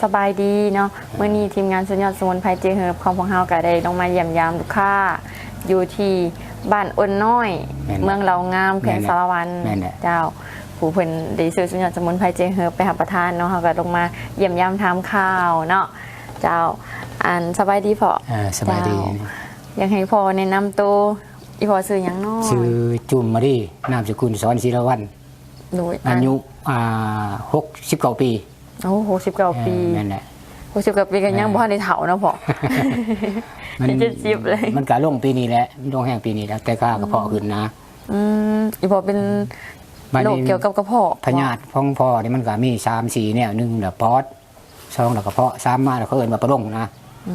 สบายดีเนาะเมื่อนี้ทีมงานสุญญาสมุนไพรเจเฮิร์บของพวกเฮาก็ได้ลงมาเยี่ยมยามลูกค้าอยู่ที่บ้านอ้นน้อยเมืองเหล่างามแขวงสารวันเจ้าผู้เพิ่นได้ซื้อสุญญาสมุนไพรเจเฮิร์บไปรับประทานเนาะเฮาก็ลงมาเยี่ยมยามทำข้าวเนาะเจ้าสบายดีพ่อสบายดีอยากให้พ่อแนะนำตัวอีพ่อชื่อหยังเนาะชื่อจุ่มมาดีนามสกุลสอนศิรวันอายุ69 ปีโอ้69 ปีนั่นแหละ69 ปีก็ยังบ่ทันได้เฒ่าเนาะพ่อมัน70เลยมันก็ลงปีนี้แหละลงแห้งปีนี้แล้วแต่ข้ากระเพาะขึ้นนะอีพ่อเป็นโรคเกี่ยวกับกระเพาะพยาธิของพ่อนี่มันก็มี3-4แนว1แล้วปอด2แล้วกระเพาะ3มาแล้วเขาเอิ้นว่าประหลงนะ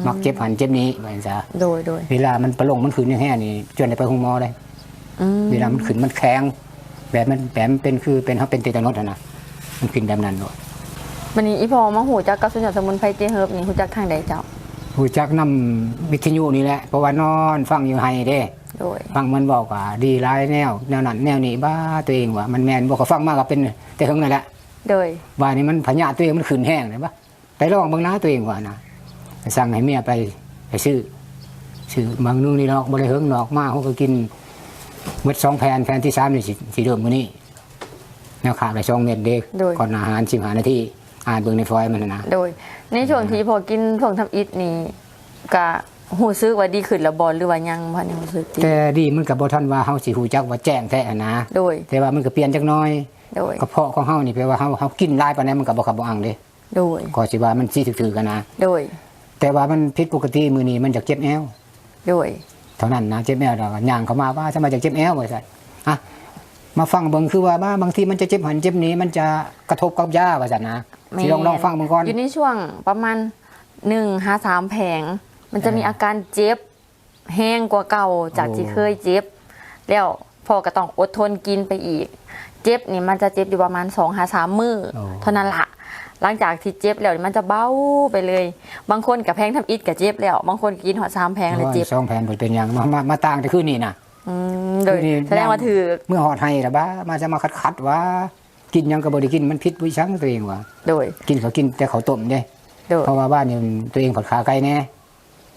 มักเจ็บหันเจ็บนี้ว่าจังซี่โดยเวลามันประหลงมันขึ้นแห้งนี่จนได้ไปโรงหมอเลยเวลามันขึ้นมันแข็งแบบมันเป็นคือเป็นเขาเป็นเตตานอสนะมันขึ้นแบบนั้นด้วยวันนี้อีพอมาหูจักกับสุญญาสมุนไพรเจเฮิร์บนี่หูจักทางใดเจ้าหูจักนำวิทยุนี่แหละเพราะว่านอนฟังอยู่ไฮเด้ฟังมันบอกว่าดีร้ายแนวนั้นแนวนี้บ้าตัวเองว่ามันแมนบอกก็ฟังมากก็เป็นแต่ทั้งนั้นแหละโดยว่านี่มันพญาตัวเองมันขึ้นแห้งเลยปะไปลองบางน้าตัวเองว่านะสั่งให้เมียไปซื้อบางนู่นนี่นอกบริเวณนอกมากเขาก็กินเม็ด2 แผ่นที่3นี่สีเดิมมื้อนี้แนวขาดไป2 เม็ดเด็กก่อนอาหาร15 นาทีอ่านเบิ่งในฟอยล์มันนะโดยในช่วงที่พอกินพวกทำอิฐนี่ก็หูซึกว่าดีขึ้นแล้วบ่หรือว่ายังบ่ได้หูซึกแต่ดีมันก็บ่ทันว่าเฮาสิฮู้จักว่าแจ้งแท้นะโดยแต่ว่ามันก็เปลี่ยนจักหน่อยโดยกระเพาะของเฮานี่แปลว่าเฮากินหลายปานใดมันก็บ่ขับบ่อั้งเด้โดยก็สิว่ามันสิถือกันนะโดยแต่ว่ามันผิดปกติมื้อนี้มันจะเจ็บแอวโดยเท่านั้นนะเจ็บแอวแล้วย่างเข้ามาว่าทำไมจะเจ็บแอวว่าซั่นมาฟังเบิ่งคือว่าบางทีมันจะเจ็บหันเจ็บนี้มันจะกระทบกับยาว่าซั่นนะสิลองฟังเบิ่งก่อนอยู่ในช่วงประมาณ1-3 แผงมันจะมีอาการเจ็บแห้งกว่าเก่าจากที่เคยเจ็บแล้วพอก็ต้องอดทนกินไปอีกเจ็บนี่มันจะเจ็บอยู่ประมาณ2-3 มื้อเท่านั้นละหลังจากที่เจ็บแล้วมันจะเบาไปเลยบางคนกับแพงทำอิฐกับเจ็บแล้วบางคนกินหอด3 แพงเลยเจ็บ2 แผงเป็นอย่างมาต่างแต่คืนนี่นะโดยแสดงว่าถือเมื่อหอดให้ละบ้ามาจะมาคัดว่ากินยังก็บ่ได้กินมันพิษวิชังตัวเองว่ะโดยกินเขากินแต่เขาต้มเด้เพราะว่าบ้านนี่ตัวเองผัดขาไก่แน่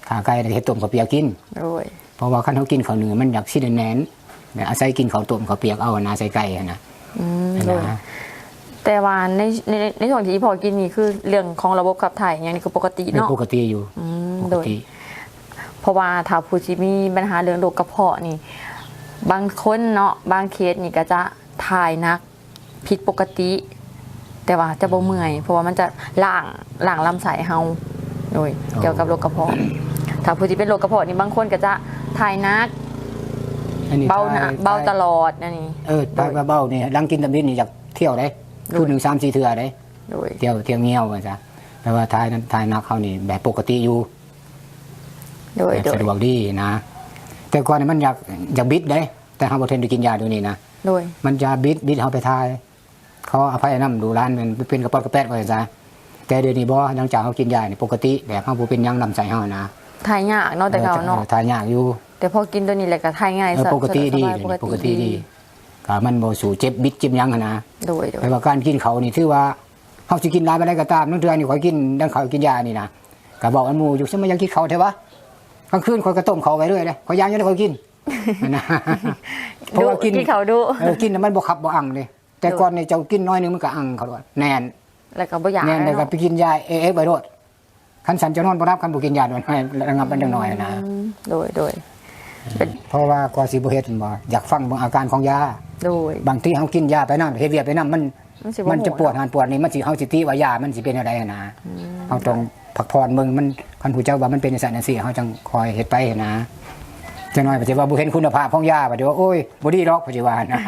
ขาไก่เห็ดต้มเขาเปียกกินโดยเพราะว่าคันเขากินเขาเนื้อมันอยากสิแน่นอาศัยกินเขาต้มเขาเปียกเอานะใส่ไก่นะแต่ว่าในช่วงที่พอกินนี่คือเรื่องของระบบขับถ่ายอย่างนี้คือปกติเนาะปกติอยู่โดยเพราะว่าถ้าผู้ที่มีปัญหาเรื่องโรคกระเพาะนี่บางคนเนาะบางเคสนี่ก็จะถ่ายนักผิดปกติแต่ว่าจะบ่เมื่อยเพราะว่ามันจะล้างลำไส้เฮาโดยเกี่ยวกับโรคกระเพาะถ้าผู้ที่เป็นโรคกระเพาะนี่บางคนก็จะถ่ายนักเบาตลอดนั่นนี่เบานี่ลังกินตำบินนี่จากเที่ยวได้คือ1-3-4 เทื่อได้เที่ยวเงี้ยวว่าซะแปลว่าถ่ายนักเขานี่แบบปกติอยู่โดยสะดวกดีนะแต่ก่อนมันอยากบิดได้แต่เฮาบ่ทันได้กินยาตัวนี้นะโดยมันจะบิดเฮาไปถ่ายเขาอภัยนำดูร้านมันเป็นกระป๋องกระแป๊ดว่าซะแต่เดี๋ยวนี้บ่หลังจากเฮากินยานี่ปกติแบบเฮาบ่เป็นหยังลำไส้เฮานะถ่ายยากเนาะแต่เก่าเนาะถ่ายยากอยู่แต่พอกินตัวนี้แหละก็ถ่ายง่ายปกติดีก็มันบ่สู่เจ็บบิดเจ็บหยังนะโดยแต่ว่าการกินเขานี่ถือว่าเฮาสิกินหลายปานใดก็ตามนั่นเทื่อนี่ข่อยกินดังเขากินยานี่นะก็บอกอันหมู่อยู่ซิมันยังกินเขาแท้วะกลางคืนข่อยก็ต้มเขาไว้เรื่อยเลยข่อยย่างยังได้ข่อยกินนะเพราะว่ากินเขาดูกินมันบ่ขับบ่อั้งเลยแต่ก่อนนี่เจ้ากินน้อยนึงมันก็อั้งเขาด้วยแน่นแล้วก็บ่อยากแน่นแล้วก็ไปกินยาไปโดดคันสันจะนอนบ่รับคันบ่กินยาด้วยระงับมันจังน้อยนะโดยเพราะว่าก็สิบ่เฮ็ดบ่อยากฟังอาการของยาโดยบางทีเฮากินยาไปนำเฮ็ดเวียกไปนำมันจะปวดหันปวดนี่มันสิเฮาสิติว่ายามันสิเป็นอะไรนะเฮาต้องพักผ่อนมึงมันคันผู้เจ้าว่ามันเป็นจังซี่เฮาจังคอยเฮ็ดไปนะจังน้อยก็สิว่าบ่เห็นคุณภาพของยาว่าเดี๋ยวโอ้ยบ่ดีดอกก็สิว่านะ